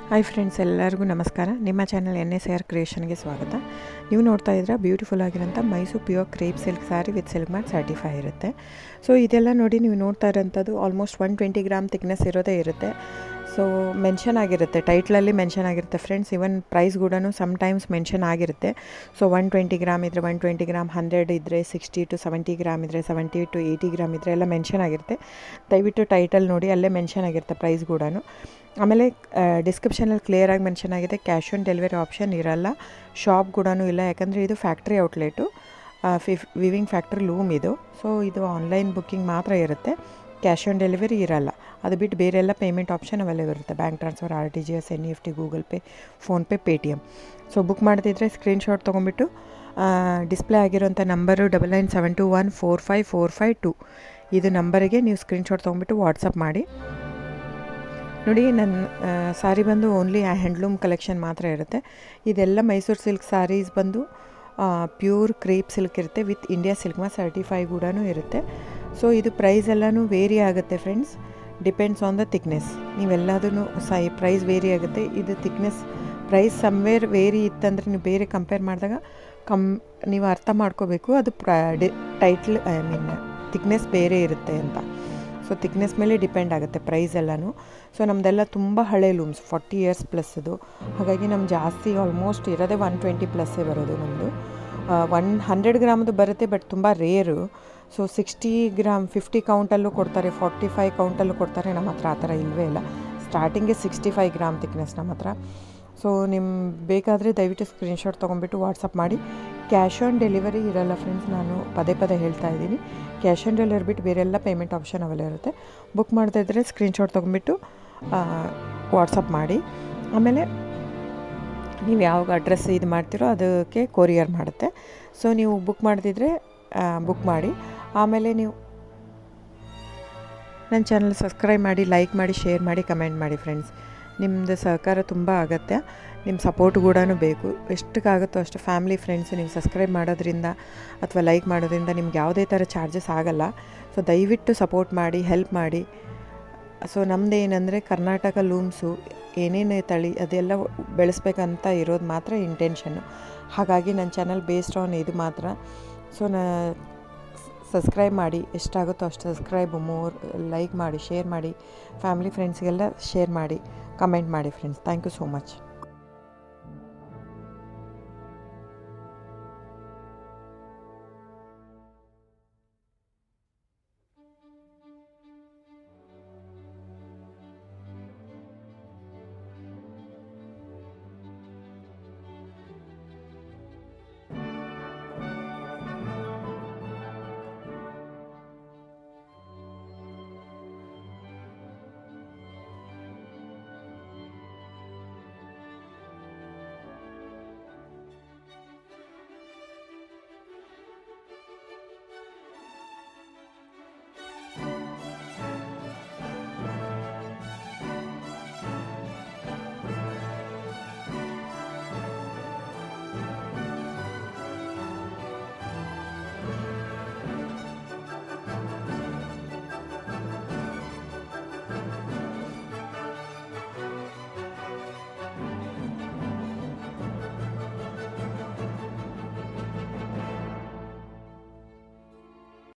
Hi friends, ಎಲ್ಲರಿಗೂ ನಮಸ್ಕಾರ. ನಿಮ್ಮ ಚಾನಲ್ NSR ಕ್ರಿಯೇಷನ್ಗೆ ಸ್ವಾಗತ. ನೀವು ನೋಡ್ತಾ ಇದ್ರೆ ಬ್ಯೂಟಿಫುಲ್ ಆಗಿರೋಂಥ Mysuru pure crepe silk saree with silk mark certify ಇರುತ್ತೆ. ಸೊ ಇದೆಲ್ಲ ನೋಡಿ, ನೀವು ನೋಡ್ತಾ ಇರೋಂಥದ್ದು ಆಲ್ಮೋಸ್ಟ್ 120 ಗ್ರಾಮ್ ಥಿಕ್ನೆಸ್ ಇರೋದೇ ಇರುತ್ತೆ. ಸೊ ಮೆನ್ಷನ್ ಆಗಿರುತ್ತೆ, ಟೈಟ್ಲಲ್ಲಿ ಮೆನ್ಷನ್ ಆಗಿರುತ್ತೆ ಫ್ರೆಂಡ್ಸ್. ಇವನ್ ಪ್ರೈಸ್ ಕೂಡ ಸಮ್ಟೈಮ್ಸ್ ಮೆನ್ಷನ್ ಆಗಿರುತ್ತೆ. ಸೊ 120 ಗ್ರಾಮ್ ಇದ್ದರೆ 120 ಗ್ರಾಮ್, 100 ಇದ್ದರೆ 60 to 70 ಗ್ರಾಮ್ ಇದ್ದರೆ 70 to 80 ಗ್ರಾಮ್ ಇದ್ದರೆ ಎಲ್ಲ ಮೆನ್ಷನ್ ಆಗಿರುತ್ತೆ. ದಯವಿಟ್ಟು ಟೈಟಲ್ ನೋಡಿ, ಅಲ್ಲೇ ಮೆನ್ಷನ್ ಆಗಿರುತ್ತೆ ಪ್ರೈಸ್ ಕೂಡ. ಆಮೇಲೆ ಡಿಸ್ಕ್ರಿಪ್ಷನಲ್ಲಿ ಕ್ಲಿಯರಾಗಿ ಮೆನ್ಷನ್ ಆಗಿದೆ, ಕ್ಯಾಶ್ ಆನ್ ಡೆಲಿವರಿ ಆಪ್ಷನ್ ಇರಲ್ಲ, ಶಾಪ್ ಕೂಡ ಇಲ್ಲ. ಯಾಕಂದರೆ ಇದು factory outlet, viewing factory loom ಇದು. ಸೊ ಇದು ಆನ್ಲೈನ್ ಬುಕ್ಕಿಂಗ್ ಮಾತ್ರ ಇರುತ್ತೆ, ಕ್ಯಾಶ್ ಆನ್ ಡೆಲಿವರಿ ಇರಲ್ಲ. ಅದು ಬಿಟ್ಟು ಬೇರೆ ಎಲ್ಲ ಪೇಮೆಂಟ್ ಆಪ್ಷನ್ ಅವೈಲೇಬಲ್ ಇರುತ್ತೆ, bank transfer, RTGS, NEFT, Google pay, PhonePe, Paytm. So book ಮಾಡ್ತಿದ್ರೆ ಸ್ಕ್ರೀನ್ಶಾಟ್ ತೊಗೊಂಬಿಟ್ಟು ಡಿಸ್ಪ್ಲೇ ಆಗಿರೋಂಥ ನಂಬರು 9972145452 ಇದು ನಂಬರಿಗೆ ನೀವು ಸ್ಕ್ರೀನ್ಶಾಟ್ ತೊಗೊಂಬಿಟ್ಟು ವಾಟ್ಸಪ್ ಮಾಡಿ. ನೋಡಿ, ನನ್ನ ಸ್ಯಾರಿ ಬಂದು ಓನ್ಲಿ ಹ್ಯಾಂಡ್ಲೂಮ್ ಕಲೆಕ್ಷನ್ ಮಾತ್ರ ಇರುತ್ತೆ. ಇದೆಲ್ಲ ಮೈಸೂರು ಸಿಲ್ಕ್ ಸ್ಯಾರೀಸ್ ಬಂದು ಪ್ಯೂರ್ ಕ್ರೇಪ್ ಸಿಲ್ಕ್ ಇರುತ್ತೆ, with India silk mark certify ಕೂಡ ಇರುತ್ತೆ. ಸೊ ಇದು ಪ್ರೈಸ್ ಎಲ್ಲನೂ ವೇರಿ ಆಗುತ್ತೆ friends, depends on the thickness. ನೀವೆಲ್ಲದೂ ಪ್ರೈಸ್ ವೇರಿ ಆಗುತ್ತೆ. ಇದು ಥಿಕ್ನೆಸ್ ಪ್ರೈಸ್ ಸಮ್ವೇರ್ ವೇರಿ ಇತ್ತಂದರೆ ನೀವು ಬೇರೆ ಕಂಪೇರ್ ಮಾಡಿದಾಗ ನೀವು ಅರ್ಥ ಮಾಡ್ಕೋಬೇಕು, ಅದು ಟೈಟ್ಲ್ ಥಿಕ್ನೆಸ್ ಬೇರೆ ಇರುತ್ತೆ ಅಂತ. ಸೊ ಥಿಕ್ನೆಸ್ ಮೇಲೆ ಡಿಪೆಂಡ್ ಆಗುತ್ತೆ ಪ್ರೈಸ್ ಎಲ್ಲನೂ. ಸೊ ನಮ್ಮದೆಲ್ಲ ತುಂಬ ಹಳೆ ಲೂಮ್ಸ್, 40 years ಪ್ಲಸ್ ಅದು. ಹಾಗಾಗಿ ನಮ್ಮ ಜಾಸ್ತಿ ಆಲ್ಮೋಸ್ಟ್ ಇರೋದೇ 120 ಪ್ಲಸ್ಸೇ ಬರೋದು ನಮ್ಮದು. 100 ಗ್ರಾಮದು ಬರುತ್ತೆ, ಬಟ್ ತುಂಬ ರೇರು. ಸೊ 60 ಗ್ರಾಮ್ 50 ಕೌಂಟಲ್ಲೂ ಕೊಡ್ತಾರೆ, 45 ಕೌಂಟಲ್ಲೂ ಕೊಡ್ತಾರೆ. ನಮ್ಮ ಹತ್ರ ಆ ಥರ ಇಲ್ಲವೇ ಇಲ್ಲ. ಸ್ಟಾರ್ಟಿಂಗೇ 65 ಗ್ರಾಮ್ ಥಿಕ್ನೆಸ್ ನಮ್ಮ ಹತ್ರ. ಸೊ ಬೇಕಾದರೆ ದಯವಿಟ್ಟು ಸ್ಕ್ರೀನ್ಶಾಟ್ ತೊಗೊಂಬಿಟ್ಟು ವಾಟ್ಸಪ್ ಮಾಡಿ. ಕ್ಯಾಶ್ ಆನ್ ಡೆಲಿವರಿ ಇರಲ್ಲ ಫ್ರೆಂಡ್ಸ್, ನಾನು ಪದೇ ಹೇಳ್ತಾ ಇದ್ದೀನಿ. ಕ್ಯಾಶ್ ಆನ್ ಡೆಲಿವರಿ ಬಿಟ್ಟು ಬೇರೆಲ್ಲ ಪೇಮೆಂಟ್ ಆಪ್ಷನ್ ಅವೈಲೇಬಲ್ ಇರುತ್ತೆ. ಬುಕ್ ಮಾಡ್ತಾ ಇದ್ದರೆ ಸ್ಕ್ರೀನ್ಶಾಟ್ ತೊಗೊಂಬಿಟ್ಟು ವಾಟ್ಸಪ್ ಮಾಡಿ. ಆಮೇಲೆ ನೀವು ಯಾವಾಗ ಅಡ್ರೆಸ್ ಇದು ಮಾಡ್ತೀರೋ ಅದಕ್ಕೆ ಕೊರಿಯರ್ ಮಾಡುತ್ತೆ. ಸೊ ನೀವು ಬುಕ್ ಮಾಡ್ತಿದ್ರೆ ಬುಕ್ ಮಾಡಿ. ಆಮೇಲೆ ನೀವು ನನ್ನ ಚಾನಲ್ ಸಬ್ಸ್ಕ್ರೈಬ್ ಮಾಡಿ, ಲೈಕ್ ಮಾಡಿ, ಶೇರ್ ಮಾಡಿ, ಕಮೆಂಟ್ ಮಾಡಿ ಫ್ರೆಂಡ್ಸ್. ನಿಮ್ಮದು ಸಹಕಾರ ತುಂಬ ಅಗತ್ಯ, ನಿಮ್ಮ ಸಪೋರ್ಟ್ ಕೂಡ ಬೇಕು. ಎಷ್ಟಕ್ಕಾಗುತ್ತೋ ಅಷ್ಟು ಫ್ಯಾಮಿಲಿ ಫ್ರೆಂಡ್ಸ್ ನೀವು ಸಬ್ಸ್ಕ್ರೈಬ್ ಮಾಡೋದ್ರಿಂದ ಅಥವಾ ಲೈಕ್ ಮಾಡೋದ್ರಿಂದ ನಿಮ್ಗೆ ಯಾವುದೇ ಥರ ಚಾರ್ಜಸ್ ಆಗಲ್ಲ. ಸೊ ದಯವಿಟ್ಟು ಸಪೋರ್ಟ್ ಮಾಡಿ, ಹೆಲ್ಪ್ ಮಾಡಿ. ಸೊ ನಮ್ಮದು ಏನಂದರೆ ಕರ್ನಾಟಕ ಲೂಮ್ಸು ಏನೇನು ತಳಿ ಅದೆಲ್ಲ ಬೆಳೆಸ್ಬೇಕಂತ ಇರೋದು ಮಾತ್ರ ಇಂಟೆನ್ಷನ್ನು. ಹಾಗಾಗಿ ನನ್ನ ಚಾನಲ್ ಬೇಸ್ಡ್ ಆನ್ ಇದು ಮಾತ್ರ. ಸೊ ಸಬ್ಸ್ಕ್ರೈಬ್ ಮಾಡಿ, ಎಷ್ಟಾಗುತ್ತೋ ಅಷ್ಟು ಸಬ್ಸ್ಕ್ರೈಬ್, ಲೈಕ್ ಮಾಡಿ, ಶೇರ್ ಮಾಡಿ, ಫ್ಯಾಮಿಲಿ ಫ್ರೆಂಡ್ಸ್ಗೆಲ್ಲ ಶೇರ್ ಮಾಡಿ, ಕಮೆಂಟ್ ಮಾಡಿ friends. Thank you so much.